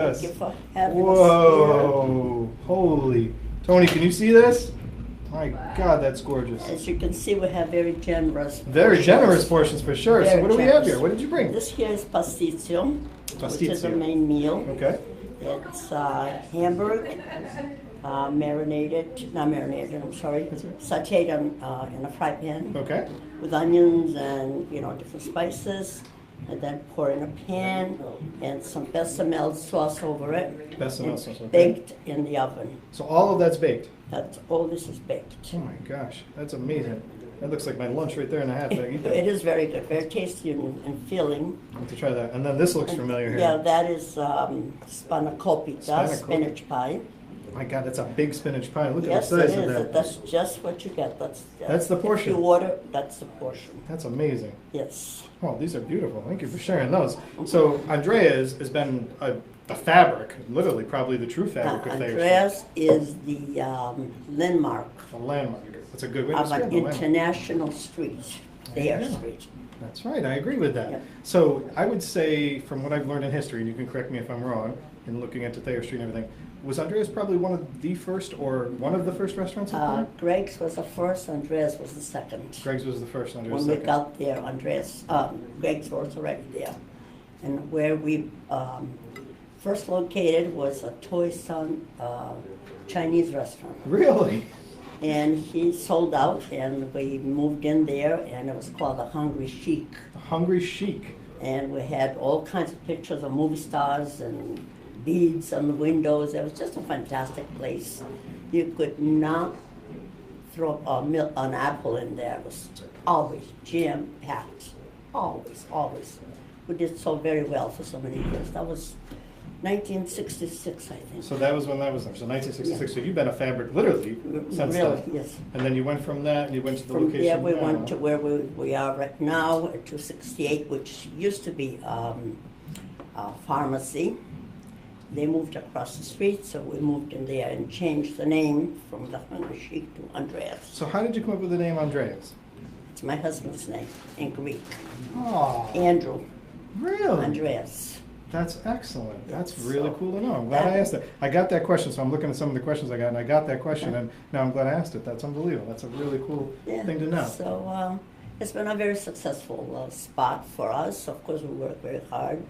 Thank you Yes. for having us Whoa, holy. Tony, can you see this? My God, that's gorgeous. here. As you can see, we have very generous Very portions. generous portions for sure. So Very what do we have generous. here? What did you bring? This here is pasticcio, which is the Pasticcio. main meal. Okay. It's hamburger, not marinated, I'm sorry, sauteed in a fry pan Okay. with onions and, different spices. And then pour in a pan and some bechamel sauce over it. Bechamel and sauce, okay. Baked in the oven. So all of that's baked. That's all this is baked. Oh my gosh, that's amazing. That looks like my lunch right there and a half. I eat that. It is very good, very tasty and filling. I have to try that. And then this looks familiar here. Yeah, that is spanakopita, Spanakopita. spinach pie. My God, that's a big spinach pie. Look Yes, at the it size of is. that. That's just what you get. That's the portion. If you order, that's the portion. That's amazing. Yes. Oh, these are beautiful. Thank you for sharing those. So Andreas has been a fabric, literally probably the true fabric of Thayer Andreas is the landmark Street. A landmark. That's a good way to of describe an a landmark. international street, Thayer Yeah. Street. That's right. I agree with that. Yeah. So I would say, from what I've learned in history, and you can correct me if I'm wrong, in looking into Thayer Street and everything, was Andreas probably one of the first or one of the first restaurants up there? Greg's was the first, Andreas was the second. Greg's was the first, Andreas When we second. got there, Greg's was already there. And where we first located was a Toy Sun Chinese restaurant. Really? And he sold out, and we moved in there, and it was called the Hungry Chic. The Hungry Chic. And we had all kinds of pictures of movie stars and beads on the windows. It was just a fantastic place. You could not throw an apple in there. It was always jam-packed. Always, always. We did so very well for so many years. That was 1966, I think. So that was when that was there. So 1966. So you've been a fabric literally since Really, then. yes. And then you went from that and you went to the From location there, we now. went to where we are right now, at 268, which used to be a pharmacy. They moved across the street, so we moved in there and changed the name from the Hungry Chic to Andreas. So how did you come up with the name Andreas? It's my husband's name in Greek. Oh, Andrew, really? Andreas. That's excellent. That's Yes. really cool to know. I'm glad I asked that. I got that question, so I'm looking at some of the questions I got, and I got that question, and now I'm glad I asked it. That's unbelievable. That's a really cool Yeah. thing to know. So it's been a very successful spot for us. Of course, we work very hard.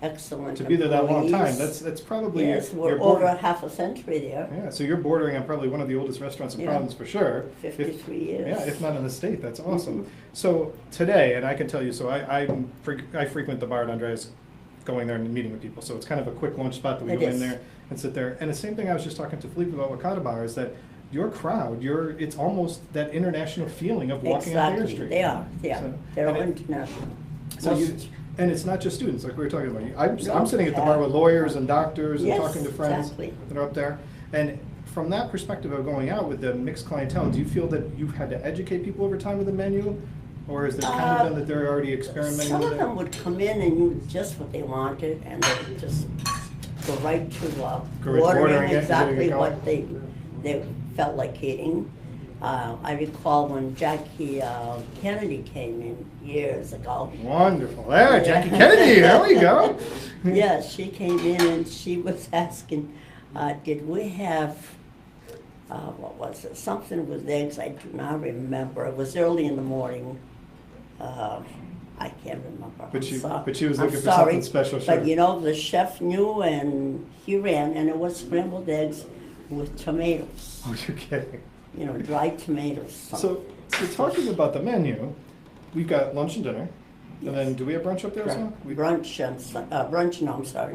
Excellent To be there that long time, employees. that's probably Yes, we're you're over bordering- half a century there. Yeah, so you're bordering on probably one of the oldest restaurants in Yeah. Providence for sure. 53 years. Yeah, if not in the state, that's awesome. Mhm. So today, and I can tell you, so I frequent the bar at Andreas, going there and meeting with people. So it's kind of a quick lunch spot that we It go in is. there and sit there. And the same thing I was just talking to Philippe about Wakata Bar is that your crowd, it's almost that international feeling of walking on Thayer Exactly, Street. they are. So- They're and all it- international. So Most- and it's not just students, like we were talking about. I'm No, sitting at the yeah. bar with lawyers and doctors and Yes, talking to friends exactly. that are up there. And from that perspective of going out with the mixed clientele, do you feel that you've had to educate people over time with the menu? Or is it kind of been that they're already experimenting Some with of it? them would come in and use just what they wanted, and they would just go right to Go right to ordering ordering it, exactly getting it what they felt like eating. I recall when Jackie Kennedy came in years ago. Wonderful. There, Yeah. Jackie Kennedy, there we go. Yes, she came in and she was asking, did we have, what was it, something with eggs, I do not remember. It was early in the morning. I can't remember. But I'm she was I'm looking for sorry, something special, sure. But the chef knew and he ran, and it was scrambled eggs with tomatoes, Oh, you're kidding. dried tomatoes. So talking about the menu, we've got lunch and dinner. And then, do we have brunch up there as well?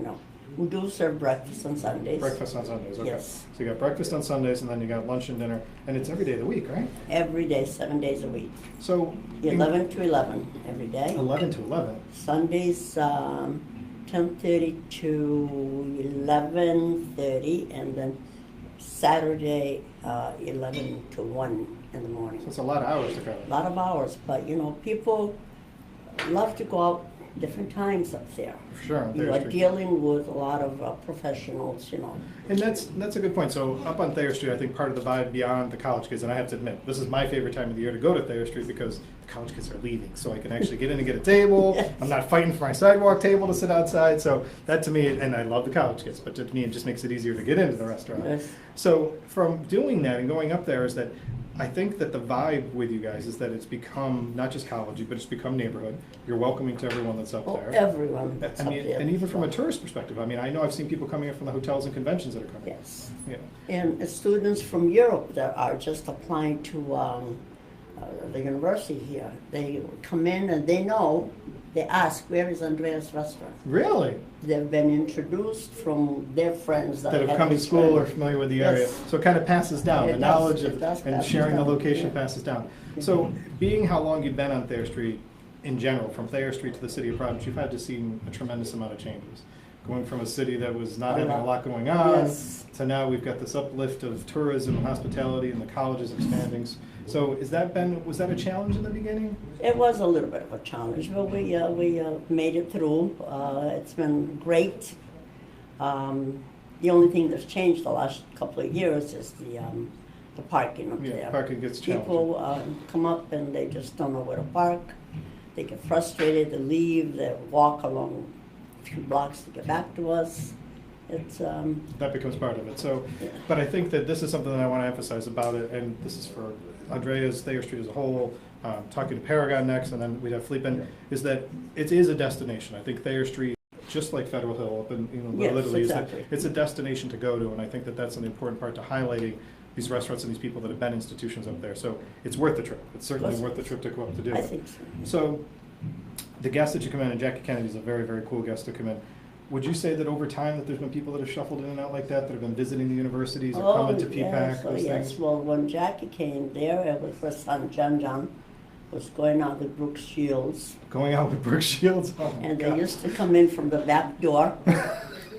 No. We do serve breakfast on Sundays. Breakfast on Sundays, okay. Yes. So you got breakfast on Sundays, and then you got lunch and dinner, and it's every day of the week, right? Every day, 7 days a week. So 11 to 11 every day. 11 to 11. Sundays, 10:30 to 11:30, and then Saturday, 11 to 1 in the morning. So it's a lot of hours to cover. A lot of hours, but people love to go out different times up there. For sure, on You Thayer are Street. dealing with a lot of professionals, you know. And that's a good point. So up on Thayer Street, I think part of the vibe beyond the college kids, and I have to admit, this is my favorite time of the year to go to Thayer Street because the college kids are leaving, so I can actually get in and get a table. Yes. I'm not fighting for my sidewalk table to sit outside. So that to me, and I love the college kids, but to me it just makes it easier to get into the restaurant. Yes. So from doing that and going up there is that I think that the vibe with you guys is that it's become not just college, but it's become neighborhood. You're welcoming to everyone that's up Oh, there. everyone that's I up mean, there. and even from a tourist perspective, I mean, I know I've seen people coming in from the hotels and conventions that are coming. Yes. Yeah. And students from Europe that are just applying to the university here, they come in and they know, they ask, where is Andreas restaurant? Really? They've been introduced from their friends That have had come to this school or friend. familiar with the Yes. area. So it kind of passes down. It The does, knowledge it of does and pass sharing the down, location yeah. passes down. So being how long you've been on Thayer Street in general, from Thayer Street to the city of Providence, you've had to see a tremendous amount of changes. Going from a city that was not having a lot going on Yes. to now we've got this uplift of tourism and hospitality and the colleges expanding. So was that a challenge in the beginning? It was a little bit of a challenge, but we made it through. It's been great. The only thing that's changed the last couple of years is the parking up Yeah, there. parking gets challenging. People come up and they just don't know where to park. They get frustrated, they leave, they walk along a few blocks to get back to us. It's That becomes part of it. So, Yeah. but I think that this is something that I want to emphasize about it, and this is for Andreas, Thayer Street as a whole, talking to Paragon next, and then we'd have Felipe, is that it is a destination. I think Thayer Street, just like Federal Hill up in Yes, Italy, is that exactly. it's a destination to go to, and I think that that's an important part to highlighting these restaurants and these people that have been institutions up there. So it's worth the trip. It's certainly Yes. worth the trip to go up to do I it. think so. So the guests that you come in, and Jackie Kennedy's a very, very cool guest to come in. Would you say that over time that there's been people that have shuffled in and out like that have been visiting the universities or coming to PPAC, those yes. things? Well, when Jackie came there, it was her son John was going out with Brooke Shields. Going out with Brooke Shields? Oh my And they God. used to come in from the back door.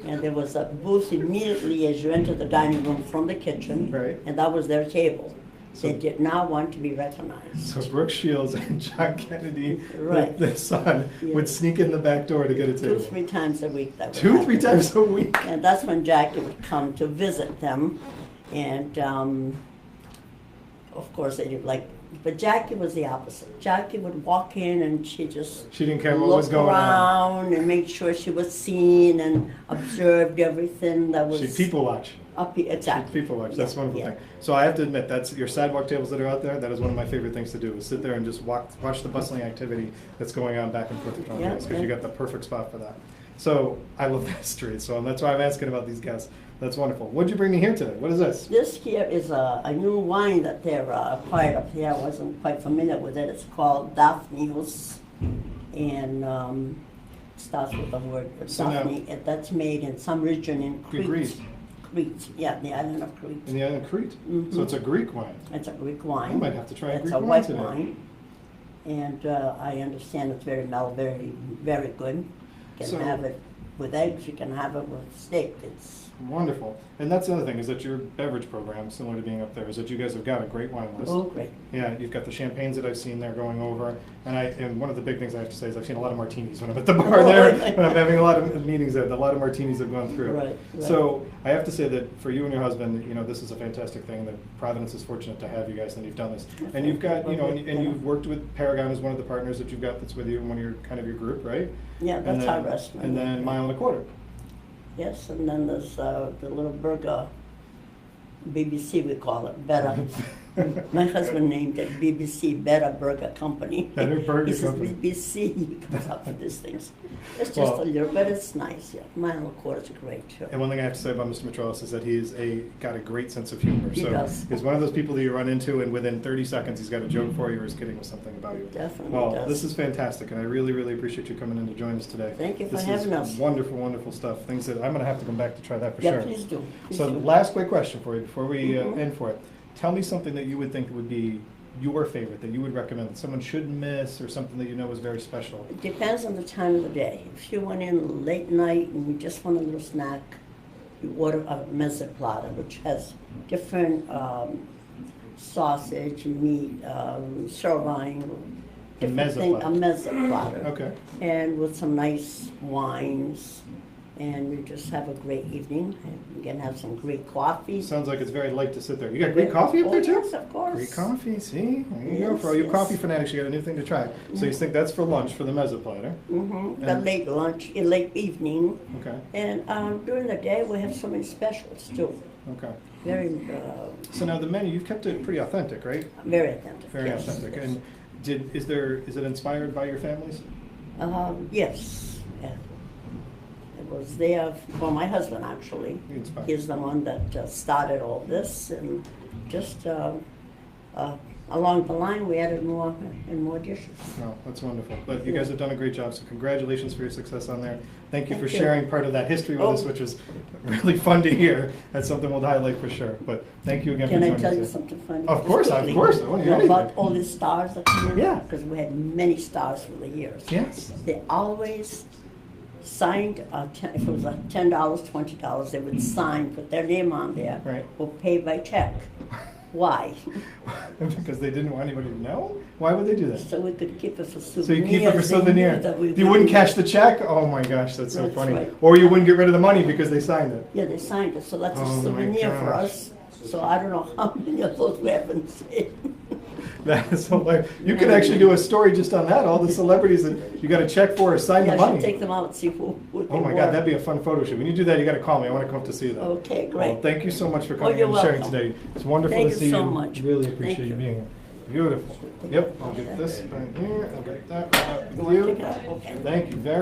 And there was a booth immediately as you enter the dining room from the kitchen. Right. And that was their table. They So- did not want to be recognized. So Brooke Shields and John Kennedy, Right. their son, Yeah. would sneak in the back door to get a table. 2-3 times a week that would Two, three happen. times a week? And that's when Jackie would come to visit them. And of course, they didn't like, but Jackie was the opposite. Jackie would walk in and she just She didn't care what was look going on. around and make sure she was seen and observed everything that was She'd people watch. up here. She'd Exactly. people watch. That's a Yeah, wonderful yeah. thing. So I have to admit, that's your sidewalk tables that are out there. That is one of my favorite things to do, is sit there and just watch the bustling activity that's going on back and forth between Yeah, us, because you yeah. got the perfect spot for that. So I love that street. So that's why I'm asking about these guests. That's wonderful. What'd you bring me here today? What is this? This here is a new wine that they're acquired up here. I wasn't quite familiar with it. It's called Daphne's, and starts with the word So now- Daphne. That's made in some region in Crete. Greece. Crete, yeah, the island of Crete. In the island of Crete. Mhm. So it's a Greek wine. It's a Greek wine. I might have to try a It's Greek a wine white today. wine, and I understand it's very mellow, very, very good. You So- can have it with eggs. You can have it with steak. It's Wonderful. And that's the other thing, is that your beverage program, similar to being up there, is that you guys have got a great wine list. oh great. Yeah, you've got the champagnes that I've seen there going over, and one of the big things I have to say is I've seen a lot of martinis when I'm at the bar there, when I'm having a lot of meetings there, a lot of martinis have gone through. Right, right. So I have to say that for you and your husband, this is a fantastic thing, that Providence is fortunate to have you guys, and you've done this. And you've got, and you've worked with Paragon as one of the partners that you've got that's with you in one of your, kind of your group, right? Yeah, And that's then- our restaurant. And then Mile and a Quarter. Yes, and then there's the little burger, BBC we call it, Better. My husband named it BBC, Better Burger Company. Better Burger He says Company. BBC, he comes up with these things. It's just Well- a little, but it's nice, yeah. Mile and a Quarter's great too. And one thing I have to say about Mr. Metrelis is that he's got a great sense of humor. He So does. he's one of those people that you run into, and within 30 seconds, he's got a joke for you or is kidding with something about you. Definitely Well, does. this is fantastic, and I really, really appreciate you coming in to join us today. Thank you for This having is us. wonderful, wonderful stuff. Things that I'm going to have to come back to try that for Yeah, sure. please do. Please So do. last quick question for you before we Mhm. end for it. Tell me something that you would think would be your favorite, that you would recommend, that someone shouldn't miss, or something that you know is very special. It depends on the time of the day. If you went in late night and you just want a little snack, you order a mezze plata, which has different sausage, meat, sirloin, different Mezza thing, a platter. mezza platter. Okay. And with some nice wines, and we just have a great evening. And we can have some Greek coffee. Sounds like it's very light to sit there. You got Greek coffee up there too? Yes, of course. Greek coffee, see? There you go. Yes, For all you yes. coffee fanatics, you got a new thing to try. So you think that's for lunch for the mezza platter? Mm-hmm. The And- late lunch, late evening. Okay. And during the day, we have so many specials too. Okay. Very, So now the menu, you've kept it pretty authentic, right? very authentic. Very yes, authentic. yes. And is it inspired by your families? Yes. Yeah. It was there for my husband, actually. Inspired. He's the one that started all this, and just along the line, we added more and more dishes. No, that's wonderful. But you guys have done a great job, so congratulations for your success on there. Thank you for Thank you. sharing part of that history with us, Oh. which was really fun to hear. That's something we'll highlight for sure. But thank you again Can for I joining tell us. you today. something funny? Of course, Just of quickly? course. I wanna hear You know about anything. all these stars that come in? Yeah. Because we had many stars for the years. Yes. They always signed, if it was $10, $20, they would sign, put their name on there. Right. Or pay by check. Why? Because they didn't want anybody to know? Why would they do that? So we could keep it for souvenirs. So you keep it for They souvenir. knew that we You wouldn't would- cash the check? Oh my gosh, that's so That's funny. right. Or you wouldn't get rid of the money because they signed it. Yeah, they signed it, so that's Oh a my souvenir for gosh. us. So I don't know how many of those we haven't seen. That is hilarious. You could actually do a story just on that. All the celebrities that you got a check for or sign Yeah, the I should money. take them out and see who they Oh my were. God, that'd be a fun photo shoot. When you do that, you got to call me. I want to come up to see that. Okay, Well, great. thank you so much for coming you're and sharing welcome. today. It's wonderful Thank to you see so you. much. Really Thank appreciate you you. being here. Beautiful. Yep, I'll get this right here. I'll get that right You up with want to you. take it out? Okay. Thank you very